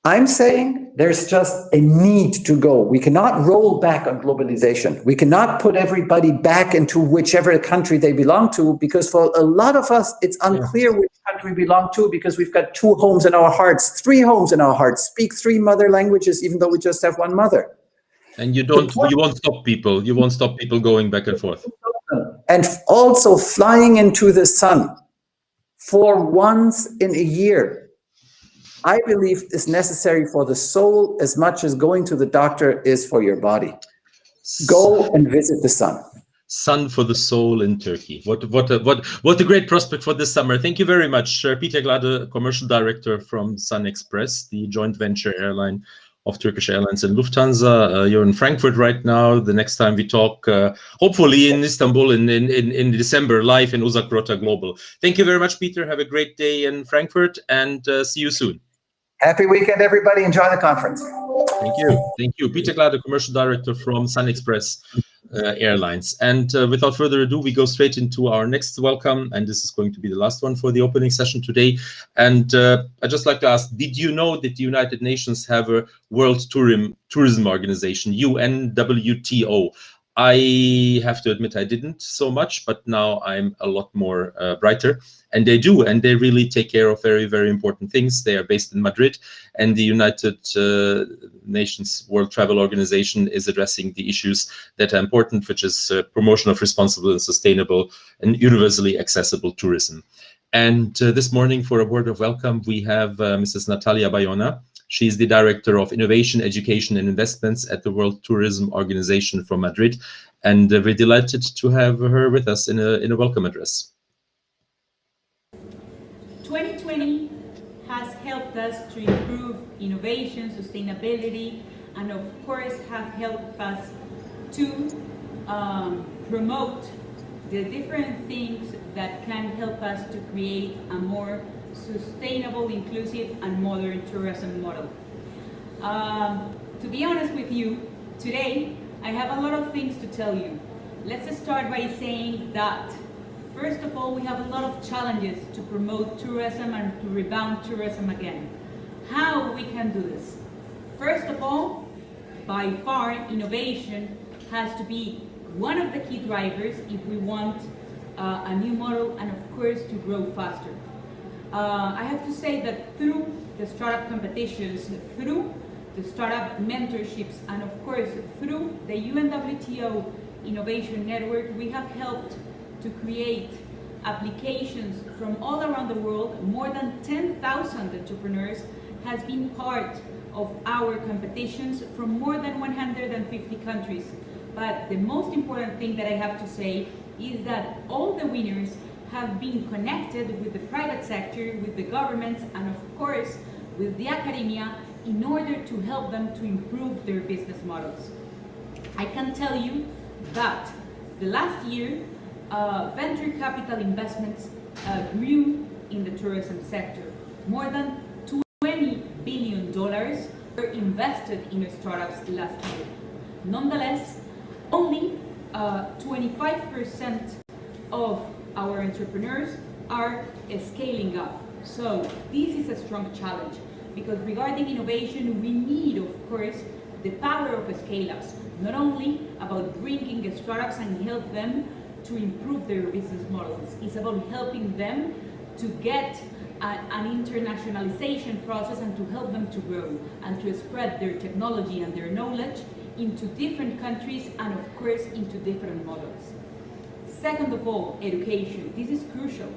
I'm saying there's just a need to go. We cannot roll back on globalization. We cannot put everybody back into whichever country they belong to, because for a lot of us, it's unclear which country we belong to, because we've got 2 homes in our hearts, 3 homes in our hearts, speak 3 mother languages, even though we just have 1 mother. And you won't stop people. You won't stop people going back and forth. And also flying into the sun for once in a year, I believe is necessary for the soul as much as going to the doctor is for your body. Go and visit the sun. Sun for the soul in Turkey. What a great prospect for this summer. Thank you very much, Peter Glade, Commercial Director from SunExpress, the joint venture airline of Turkish Airlines and Lufthansa. You're in Frankfurt right now. The next time we talk, hopefully in Istanbul in December, live in Uzakrota Global. Thank you very much, Peter. Have a great day in Frankfurt, and see you soon. Happy weekend, everybody. Enjoy the conference. Thank you. Thank you. Peter Glade, Commercial Director from SunExpress Airlines. And without further ado, we go straight into our next welcome. And this is going to be the last one for the opening session today. And I'd just like to ask, did you know that the United Nations have a World Tourism Organization, UNWTO? I have to admit I didn't so much, but now I'm a lot more brighter. And they do, and they really take care of very, very important things. They are based in Madrid, and the United Nations World Travel Organization is addressing the issues that are important, which is promotion of responsible and sustainable and universally accessible tourism. And this morning, for a word of welcome, we have Mrs. Natalia Bayona. She's the Director of Innovation, Education and Investments at the World Tourism Organization from Madrid. And we're delighted to have her with us in a welcome address. 2020 has helped us to improve innovation, sustainability, and of course have helped us to promote the different things that can help us to create a more sustainable, inclusive, and modern tourism model. To be honest with you, today I have a lot of things to tell you. Let's start by saying that, first of all, we have a lot of challenges to promote tourism and to rebound tourism again. How we can do this? First of all, by far, innovation has to be one of the key drivers if we want a new model and of course to grow faster. I have to say that through the startup competitions, through the startup mentorships, and of course through the UNWTO Innovation Network, we have helped to create applications from all around the world. More than 10,000 entrepreneurs has been part of our competitions from more than 150 countries. But the most important thing that I have to say is that all the winners have been connected with the private sector, with the governments, and of course with the academia in order to help them to improve their business models. I can tell you that the last year venture capital investments grew in the tourism sector. More than $20 billion were invested in startups last year. Nonetheless, only 25% of our entrepreneurs are scaling up. So this is a strong challenge, because regarding innovation, we need, of course, the power of scale-ups, not only about bringing startups and help them to improve their business models. It's about helping them to get an internationalization process and to help them to grow and to spread their technology and their knowledge into different countries and of course into different models. Second of all, education. This is crucial.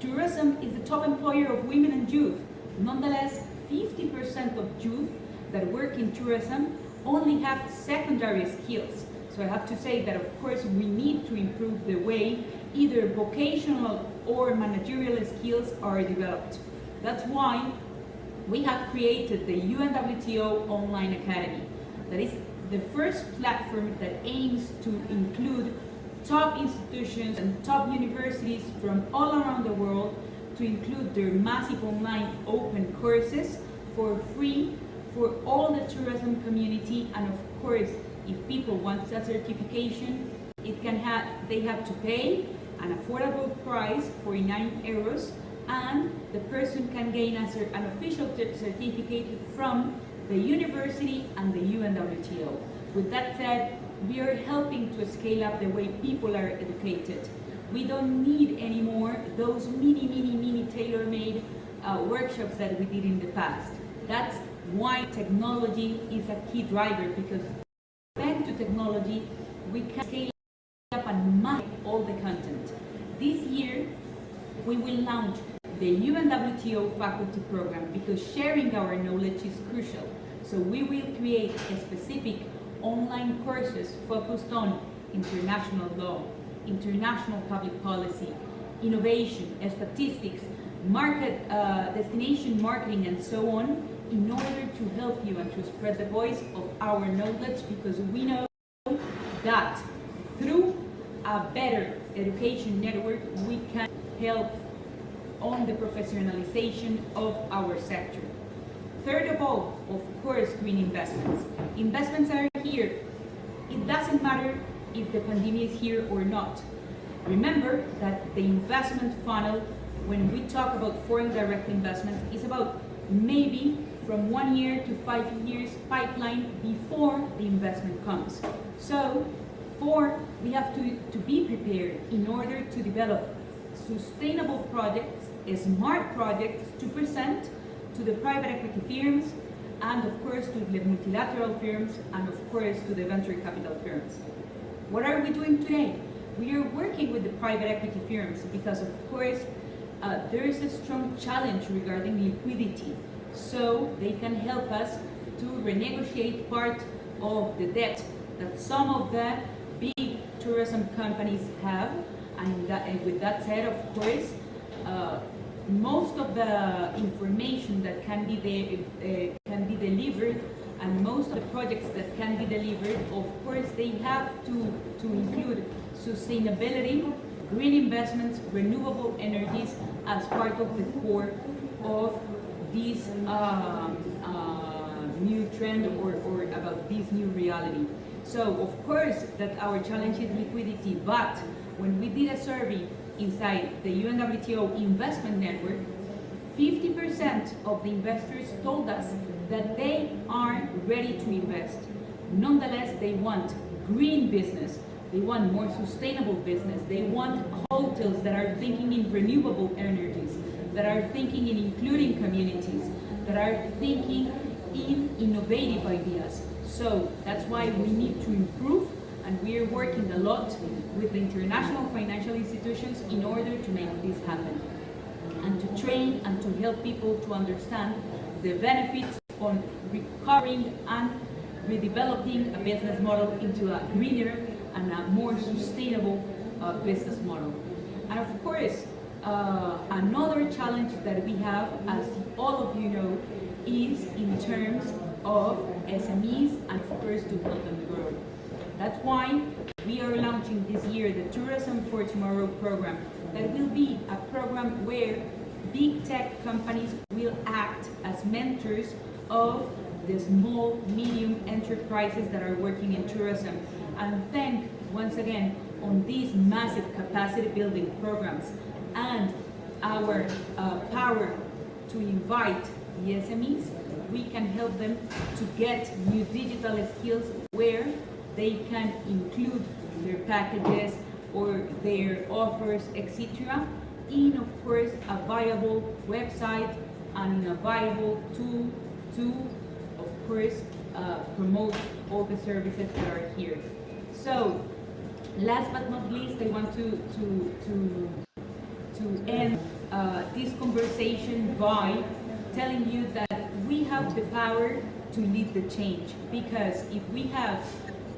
Tourism is the top employer of women and youth. Nonetheless, 50% of youth that work in tourism only have secondary skills. So I have to say that of course we need to improve the way either vocational or managerial skills are developed. That's why we have created the UNWTO Online Academy. That is the first platform that aims to include top institutions and top universities from all around the world to include their massive online open courses for free for all the tourism community. And of course, if people want that certification, they have to pay an affordable price, 49 euros, and the person can gain an official certificate from the university and the UNWTO. With that said, we are helping to scale up the way people are educated. We don't need anymore those mini tailor-made workshops that we did in the past. That's why technology is a key driver, because thanks to technology, we can scale up and map all the content. This year, we will launch the UNWTO faculty program because sharing our knowledge is crucial. So we will create specific online courses focused on international law, international public policy, innovation, statistics, market, destination marketing, and so on, in order to help you and to spread the voice of our knowledge, because we know that through a better education network, we can help on the professionalization of our sector. Third of all, of course, green investments. Investments are here. It doesn't matter if the pandemic is here or not. Remember that the investment funnel, when we talk about foreign direct investment, is about maybe from 1 year to 5 years pipeline before the investment comes. So we have to be prepared in order to develop sustainable projects, smart projects to present to the private equity firms, and of course to the multilateral firms, and of course to the venture capital firms. What are we doing today? We are working with the private equity firms because of course there is a strong challenge regarding liquidity. So they can help us to renegotiate part of the debt that some of the big tourism companies have. And with that said, of course, most of the information that can be delivered, and most of the projects that can be delivered, of course, they have to include sustainability, green investments, renewable energies as part of the core of this new trend or about this new reality. So, of course, that our challenge is liquidity, but when we did a survey inside the UNWTO investment network, 50% of the investors told us that they are ready to invest. Nonetheless, they want green business, they want more sustainable business, they want hotels that are thinking in renewable energies, that are thinking in including communities, that are thinking in innovative ideas. So that's why we need to improve, and we are working a lot with the international financial institutions in order to make this happen, and to train and to help people to understand the benefits on recovering and redeveloping a business model into a greener and a more sustainable business model. And of course, another challenge that we have, as all of you know, is in terms of SMEs and of course to help them grow. That's why we are launching this year the Tourism for Tomorrow program. That will be a program where big tech companies will act as mentors of the small, medium enterprises that are working in tourism. And thank, once again, on these massive capacity building programs and our power to invite the SMEs, we can help them to get new digital skills where they can include their packages or their offers, etc., in, of course, a viable website and in a viable tool to, of course, promote all the services that are here. So, last but not least, I want to end this conversation by telling you that we have the power to lead the change, because if we have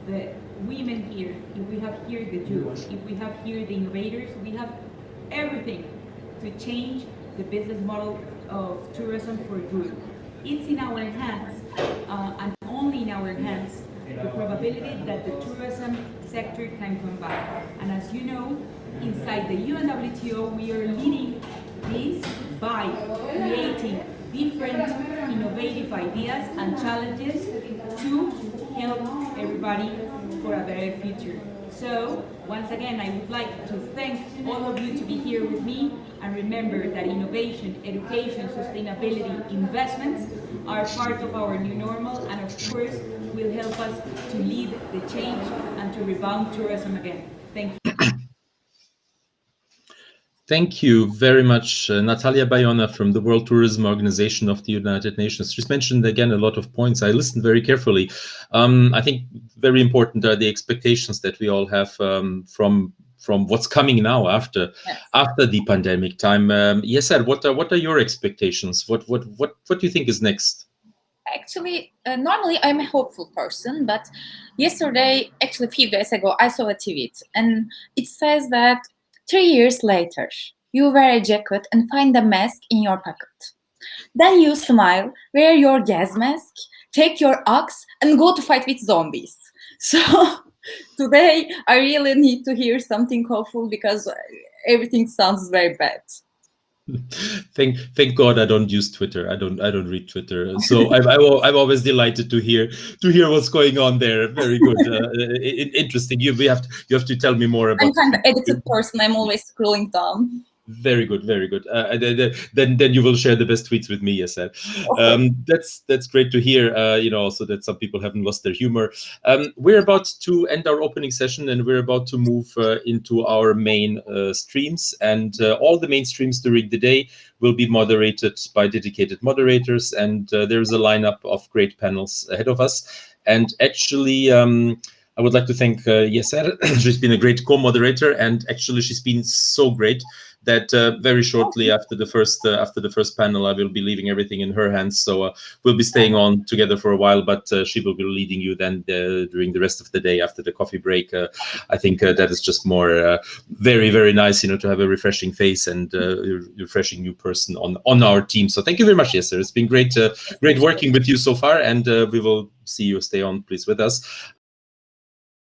the women here, if we have here the youth, if we have here the innovators, we have everything to change the business model of tourism for good. It's in our hands, and only in our hands, the probability that the tourism sector can come back. And as you know, inside the UNWTO, we are leading this by creating different innovative ideas and challenges to help everybody for a better future. So, once again, I would like to thank all of you to be here with me, and remember that innovation, education, sustainability, investments are part of our new normal, and of course will help us to lead the change and to rebound tourism again. Thank you. Thank you very much, Natalia Bayona from the World Tourism Organization of the United Nations. She's mentioned again a lot of points. I listened very carefully. I think very important are the expectations that we all have from what's coming now after the pandemic time. Yes, sir. What are your expectations? What do you think is next? Actually, normally I'm a hopeful person, but yesterday, actually a few days ago, I saw a tweet, and it says that 3 years later, you wear a jacket and find a mask in your pocket. Then you smile, wear your gas mask, take your axe, and go to fight with zombies. So today, I really need to hear something hopeful, because everything sounds very bad. Thank God I don't use Twitter. I don't read Twitter. So I'm always delighted to hear what's going on there. Very good, interesting. You have to tell me more about. I'm kind of edited person. I'm always scrolling down. Very good, very good. Then you will share the best tweets with me, yes, sir. That's great to hear. Also that some people haven't lost their humor. We're about to end our opening session, and we're about to move into our main streams. And all the main streams during the day will be moderated by dedicated moderators. And there's a lineup of great panels ahead of us. And actually, I would like to thank Yeser. She's been a great co-moderator, and actually she's been so great that very shortly after the first panel, I will be leaving everything in her hands. So we'll be staying on together for a while, but she will be leading you then during the rest of the day after the coffee break. I think that is just more very, very nice, you know, to have a refreshing face and refreshing new person on our team. So thank you very much, Yeser. It's been great, great working with you so far, and we will see you stay on, please, with us.